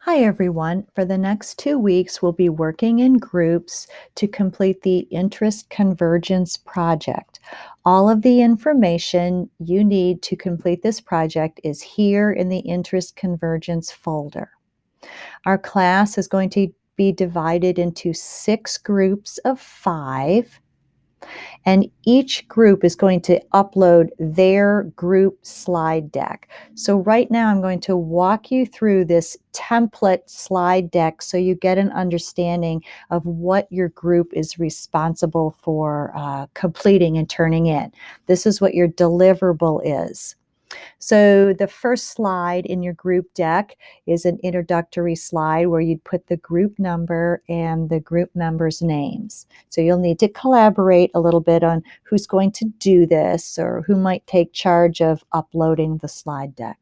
Hi, everyone. For the next 2 weeks, we'll be working in groups to complete the Interest Convergence project. All of the information you need to complete this project is here in the Interest Convergence folder. Our class is going to be divided into 6 groups of 5, and each group is going to upload their group slide deck. So right now I'm going to walk you through this template slide deck so you get an understanding of what your group is responsible for completing and turning in. This is what your deliverable is. So the first slide in your group deck is an introductory slide where you'd put the group number and the group members' names. So you'll need to collaborate a little bit on who's going to do this or who might take charge of uploading the slide deck.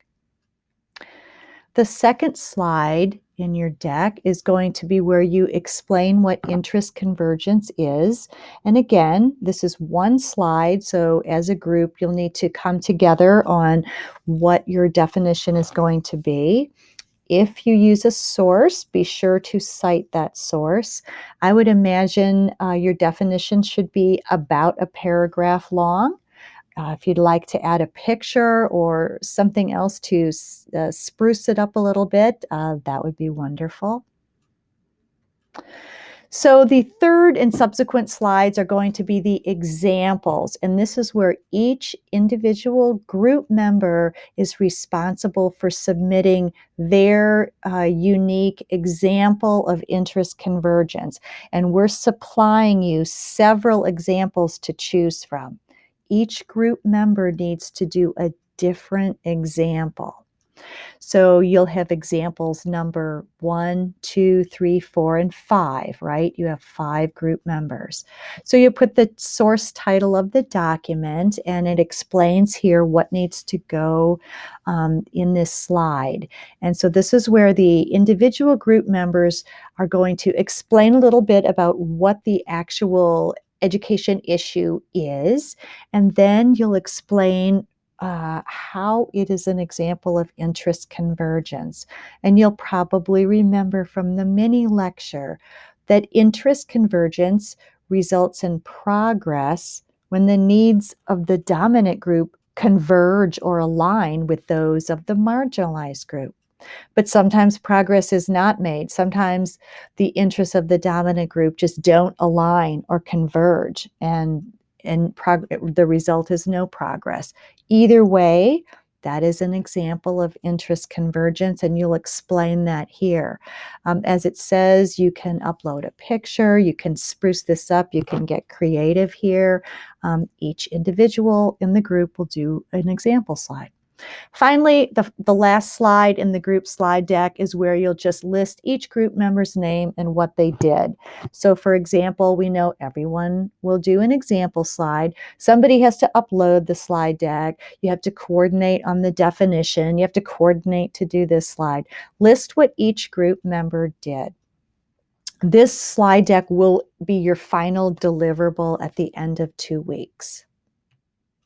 The second slide in your deck is going to be where you explain what interest convergence is. And again, this is one slide, so as a group, you'll need to come together on what your definition is going to be. If you use a source, be sure to cite that source. I would imagine your definition should be about a paragraph long. If you'd like to add a picture or something else to spruce it up a little bit, that would be wonderful. So the third and subsequent slides are going to be the examples, and this is where each individual group member is responsible for submitting their unique example of interest convergence. And we're supplying you several examples to choose from. Each group member needs to do a different example. So you'll have examples number 1, 2, 3, 4, and 5, right? You have 5 group members. So you put the source title of the document, and it explains here what needs to go in this slide. And so this is where the individual group members are going to explain a little bit about what the actual education issue is, and then you'll explain how it is an example of interest convergence. And you'll probably remember from the mini lecture that interest convergence results in progress when the needs of the dominant group converge or align with those of the marginalized group. But sometimes progress is not made. Sometimes the interests of the dominant group just don't align or converge, and the result is no progress. Either way, that is an example of interest convergence, and you'll explain that here. As it says, you can upload a picture, you can spruce this up, you can get creative here. Each individual in the group will do an example slide. Finally, the last slide in the group slide deck is where you'll just list each group member's name and what they did. So for example, we know everyone will do an example slide. Somebody has to upload the slide deck. You have to coordinate on the definition. You have to coordinate to do this slide. List what each group member did. This slide deck will be your final deliverable at the end of 2 weeks.